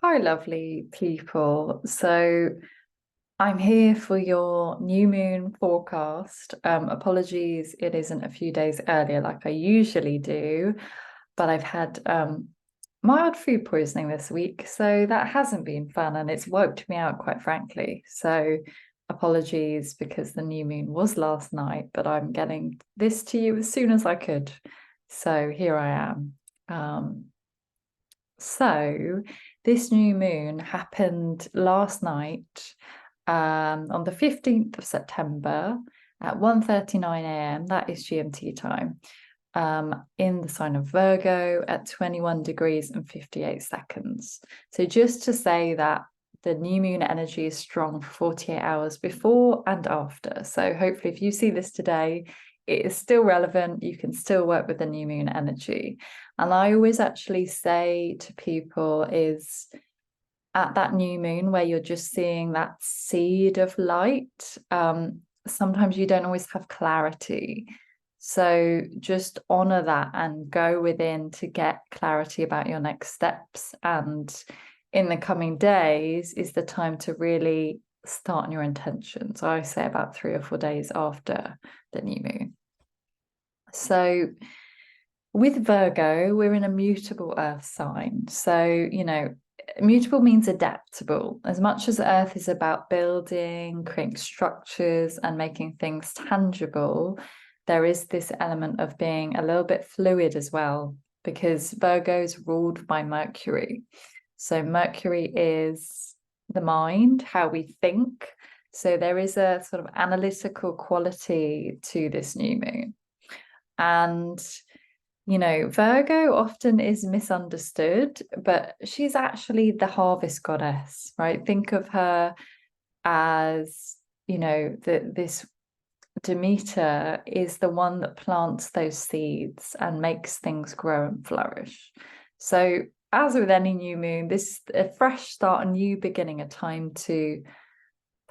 Hi, lovely people. So I'm here for your new moon forecast. Apologies, it isn't a few days earlier like I usually do, but I've had mild food poisoning this week, so that hasn't been fun and it's wiped me out, quite frankly. So apologies because the new moon was last night, but I'm getting this to you as soon as I could. So here I am. So this new moon happened last night, on the 15th of September at 1:39 a.m. That is GMT time, in the sign of Virgo at 21 degrees and 58 seconds. So just to say that the new moon energy is strong for 48 hours before and after. So hopefully if you see this today, it is still relevant. You can still work with the new moon energy. And I always actually say to people is at that new moon where you're just seeing that seed of light, sometimes you don't always have clarity. So just honor that and go within to get clarity about your next steps. And in the coming days is the time to really start on your intentions. I say about 3 or 4 days after the new moon. So with Virgo, we're in a mutable earth sign. So, mutable means adaptable. As much as earth is about building, creating structures, and making things tangible, there is this element of being a little bit fluid as well, because Virgo is ruled by Mercury. So, Mercury is the mind, how we think. So, there is a sort of analytical quality to this new moon. And Virgo often is misunderstood, but she's actually the harvest goddess, right? Think of her as, this Demeter is the one that plants those seeds and makes things grow and flourish. So, as with any new moon, this is a fresh start, a new beginning, a time to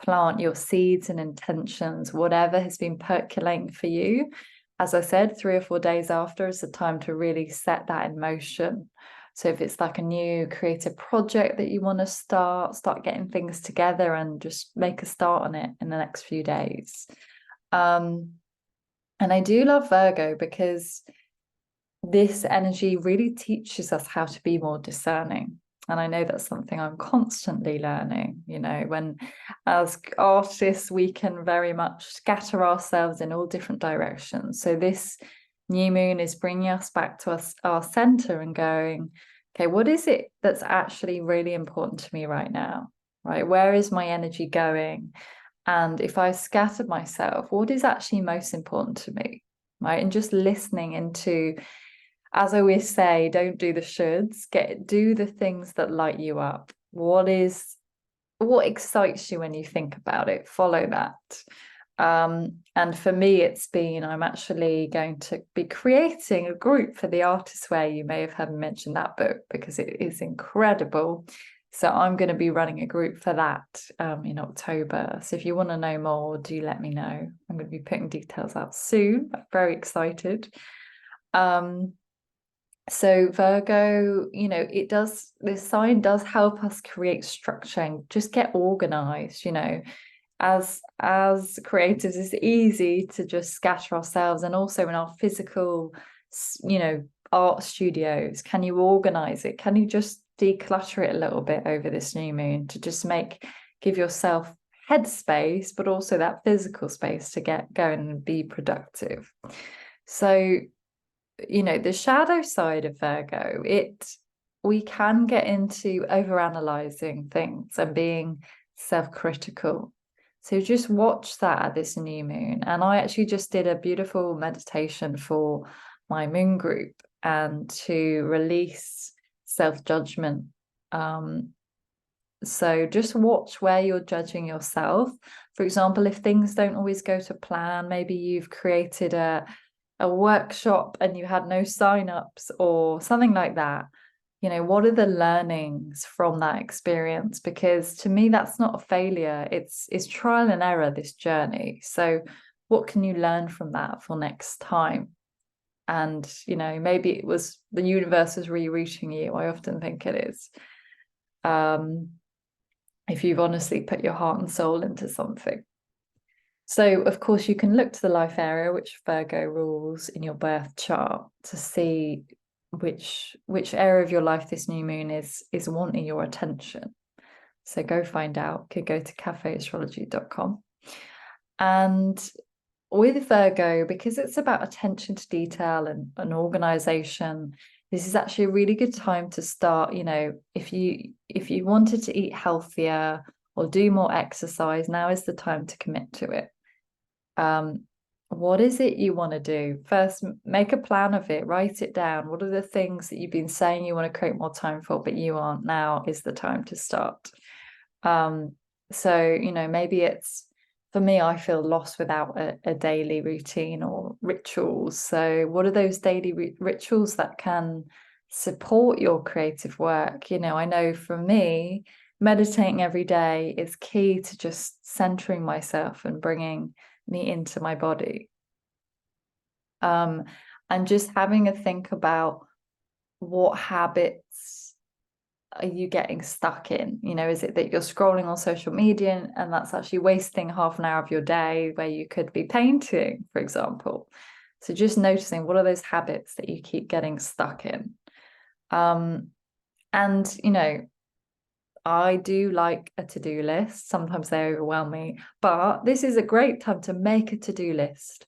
plant your seeds and intentions, whatever has been percolating for you. As I said, 3 or 4 days after is the time to really set that in motion. So if it's like a new creative project that you want to start getting things together and just make a start on it in the next few days. And I do love Virgo because this energy really teaches us how to be more discerning. And I know that's something I'm constantly learning. When as artists, we can very much scatter ourselves in all different directions. So this new moon is bringing us back to our center and going, okay, what is it that's actually really important to me right now? Right? Where is my energy going? And if I scattered myself, what is actually most important to me? Right? And just listening into, as I always say, don't do the shoulds, do the things that light you up. What excites you when you think about it? Follow that. And for me, I'm actually going to be creating a group for the Artist Way. You may have heard me mention that book because it is incredible. So I'm going to be running a group for that in October. So if you want to know more, do let me know. I'm going to be putting details out soon. I'm very excited. So Virgo, this sign does help us create structure and just get organized. As creatives, it's easy to just scatter ourselves, and also in our physical, art studios. Can you organize it? Can you just declutter it a little bit over this new moon to just give yourself headspace, but also that physical space to get going and be productive? So the shadow side of Virgo, we can get into overanalyzing things and being self-critical. So just watch that at this new moon. And I actually just did a beautiful meditation for my moon group and to release self-judgment. So just watch where you're judging yourself. For example, if things don't always go to plan, maybe you've created a workshop and you had no sign-ups or something like that. What are the learnings from that experience? Because to me, that's not a failure. It's trial and error, this journey. So what can you learn from that for next time? And maybe it was the universe is rerouting you. I often think it is. if you've honestly put your heart and soul into something. So, of course, you can look to the life area, which Virgo rules in your birth chart, to see which area of your life this new moon is wanting your attention. So go find out. You could go to cafeastrology.com. And with Virgo, because it's about attention to detail and organization, this is actually a really good time to start. You know, if you wanted to eat healthier or do more exercise, now is the time to commit to it. What is it you want to do? First, make a plan of it, write it down. What are the things that you've been saying you want to create more time for, but you aren't? Now is the time to start. So, you know, maybe it's, for me, I feel lost without a daily routine or rituals. So what are those daily rituals that can support your creative work? You know, I know for me, meditating every day is key to just centering myself and bringing me into my body. And just having a think about what habits are you getting stuck in? You know, is it that you're scrolling on social media and that's actually wasting half an hour of your day where you could be painting, for example? So just noticing what are those habits that you keep getting stuck in. And, you know, I do like a to-do list. Sometimes they overwhelm me, but this is a great time to make a to-do list,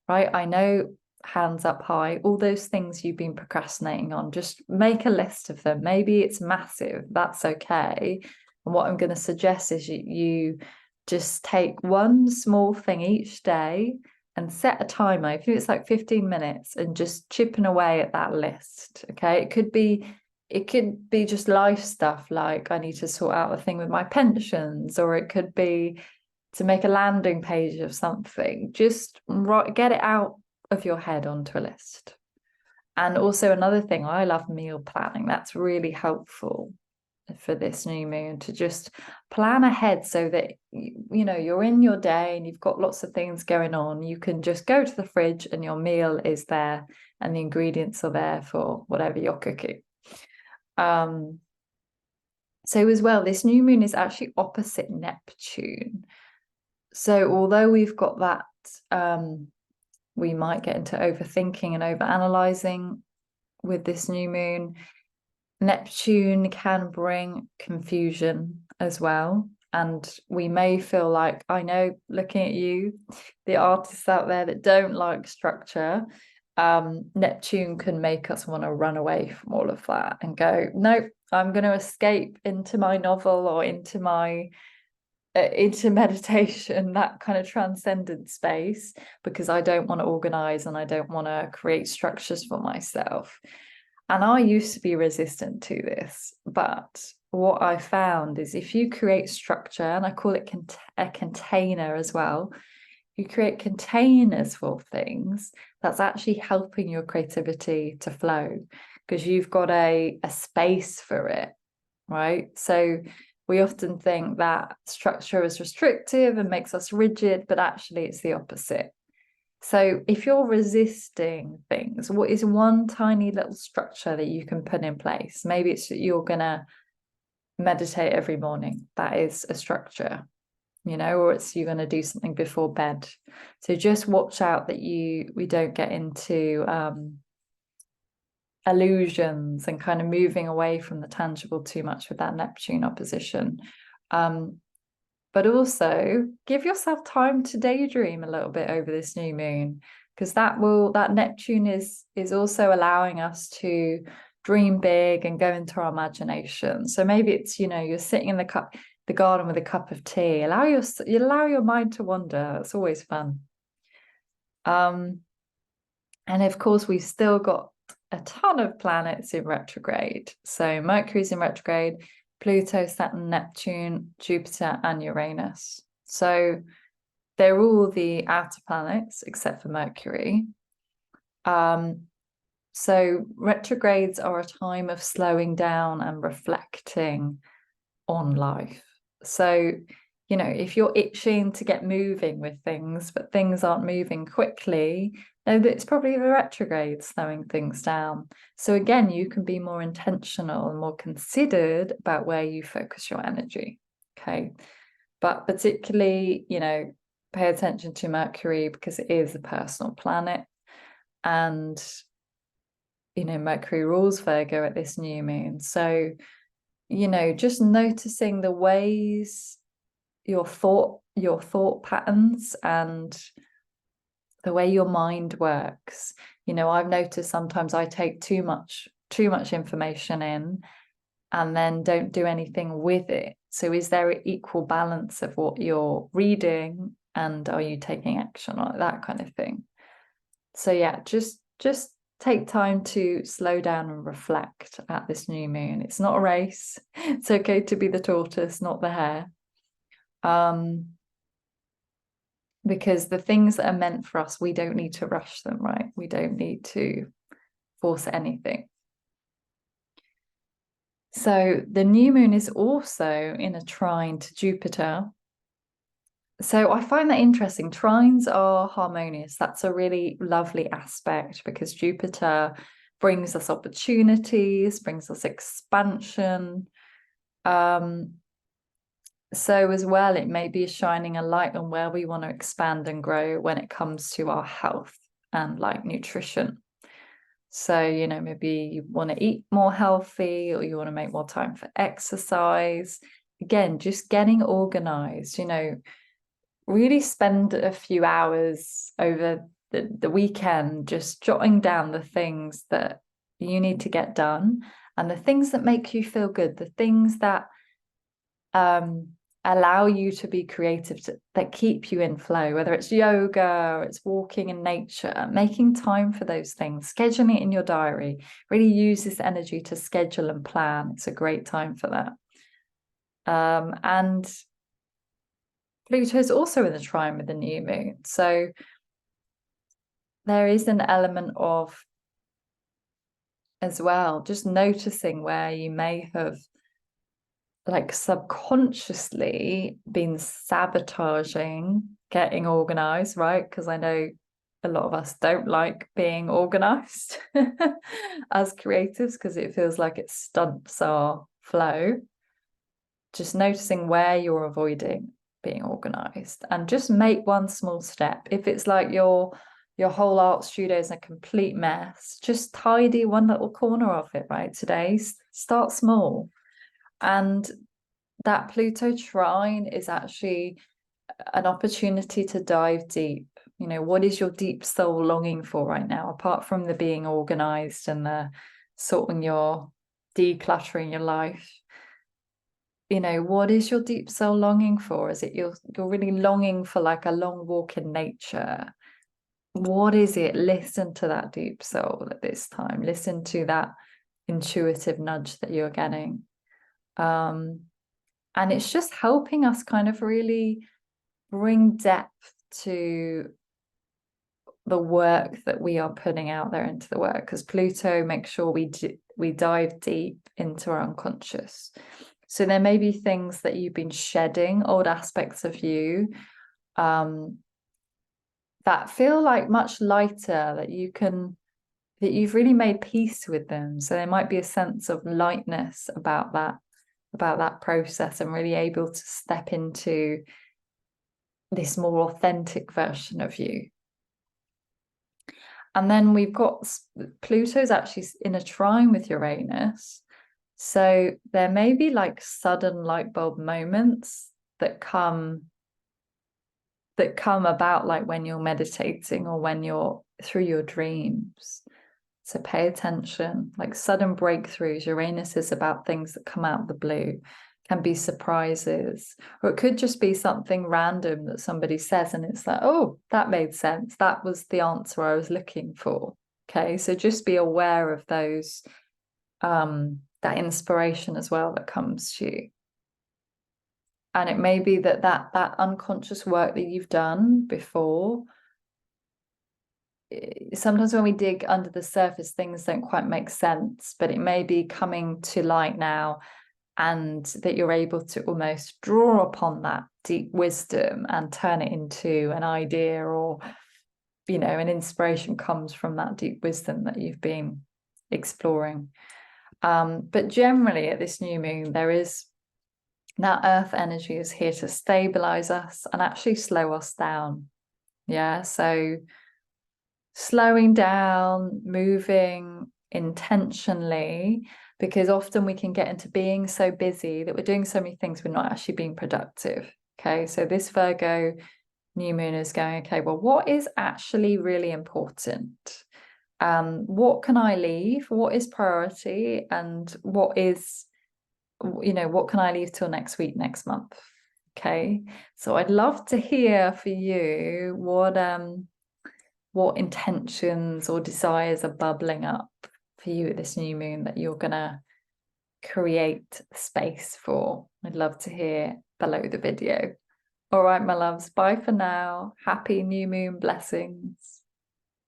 right? I know, hands up high, all those things you've been procrastinating on, just make a list of them. Maybe it's massive, that's okay. And what I'm going to suggest is you just take one small thing each day and set a timer. If it's like 15 minutes and just chipping away at that list, okay? It could be just life stuff, like I need to sort out a thing with my pensions, or it could be to make a landing page of something. Just get it out of your head onto a list. And also another thing, I love meal planning. That's really helpful for this new moon, to just plan ahead so that you know you're in your day and you've got lots of things going on. You can just go to the fridge and your meal is there and the ingredients are there for whatever you're cooking. So as well, this new moon is actually opposite Neptune. So although we've got that, we might get into overthinking and overanalyzing with this new moon. Neptune can bring confusion as well. And we may feel like, I know, looking at you, the artists out there that don't like structure, Neptune can make us want to run away from all of that and go, nope, I'm going to escape into my novel or into my into meditation, that kind of transcendent space, because I don't want to organize and I don't want to create structures for myself. And I used to be resistant to this, but what I found is if you create structure, and I call it a container as well, you create containers for things, that's actually helping your creativity to flow because you've got a space for it, right? So we often think that structure is restrictive and makes us rigid, but actually it's the opposite. So if you're resisting things, what is one tiny little structure that you can put in place? Maybe it's that you're going to meditate every morning. That is a structure, you know, or it's you're going to do something before bed. So just watch out that we don't get into illusions and kind of moving away from the tangible too much with that Neptune opposition. But also give yourself time to daydream a little bit over this new moon, because that Neptune is also allowing us to dream big and go into our imagination. So maybe it's, you know, you're sitting in the garden with a cup of tea. Allow your mind to wander. It's always fun. And of course, we've still got a ton of planets in retrograde. So Mercury's in retrograde, Pluto, Saturn, Neptune, Jupiter, and Uranus. So they're all the outer planets except for Mercury. So retrogrades are a time of slowing down and reflecting on life. So you know, if you're itching to get moving with things, but things aren't moving quickly, know that it's probably the retrograde slowing things down. So again, you can be more intentional and more considered about where you focus your energy. Okay. But particularly, you know, pay attention to Mercury because it is a personal planet. And, you know, Mercury rules Virgo at this new moon. So, you know, just noticing the ways your thought patterns and the way your mind works. You know, I've noticed sometimes I take too much information in and then don't do anything with it. So is there an equal balance of what you're reading and are you taking action on it, that kind of thing? So yeah, just take time to slow down and reflect at this new moon. It's not a race. It's okay to be the tortoise, not the hare. Because the things that are meant for us, we don't need to rush them, right? We don't need to force anything. So the new moon is also in a trine to Jupiter. So I find that interesting. Trines are harmonious. That's a really lovely aspect because Jupiter brings us opportunities, brings us expansion. So as well, it may be shining a light on where we want to expand and grow when it comes to our health and like nutrition. So, you know, maybe you want to eat more healthy or you want to make more time for exercise. Again, just getting organized, you know, really spend a few hours over the weekend just jotting down the things that you need to get done and the things that make you feel good, the things that allow you to be creative, that keep you in flow, whether it's yoga or it's walking in nature, making time for those things, scheduling it in your diary. Really use this energy to schedule and plan. It's a great time for that. And Pluto is also in the trine with the new moon. So there is an element of, as well, just noticing where you may have like subconsciously been sabotaging getting organized, right? Because I know a lot of us don't like being organized as creatives because it feels like it stunts our flow. Just noticing where you're avoiding being organized and just make one small step. If it's like your whole art studio is a complete mess, just tidy one little corner of it, right? Today, start small. And that Pluto trine is actually an opportunity to dive deep. You know, what is your deep soul longing for right now, apart from the being organized and the decluttering your life? You know, what is your deep soul longing for? Is it you're really longing for like a long walk in nature? What is it? Listen to that deep soul at this time. Listen to that intuitive nudge that you're getting. And it's just helping us kind of really bring depth to the work that we are putting out there into the work, because Pluto makes sure we dive deep into our unconscious. So there may be things that you've been shedding, old aspects of you that feel like much lighter, that you've really made peace with them. So there might be a sense of lightness about that process and really able to step into this more authentic version of you. And then we've got Pluto's actually in a trine with Uranus. So there may be like sudden light bulb moments that come about like when you're meditating or when you're through your dreams. So pay attention, like sudden breakthroughs. Uranus is about things that come out of the blue, can be surprises, or it could just be something random that somebody says and it's like, oh, that made sense. That was the answer I was looking for. Okay, so just be aware of those, that inspiration as well that comes to you. And it may be that unconscious work that you've done before, sometimes when we dig under the surface, things don't quite make sense, but it may be coming to light now and that you're able to almost draw upon that deep wisdom and turn it into an idea, or an inspiration comes from that deep wisdom that you've been exploring. But generally at this new moon, there is that earth energy is here to stabilize us and actually slow us down. Yeah, so slowing down, moving intentionally, because often we can get into being so busy that we're doing so many things, we're not actually being productive. Okay, so this Virgo new moon is going, okay, well, what is actually really important? What can I leave? What is priority? And what is, what can I leave till next week, next month? Okay, so I'd love to hear for you what intentions or desires are bubbling up for you at this new moon that you're gonna create space for. I'd love to hear below the video. All right, my loves, bye for now. Happy new moon blessings.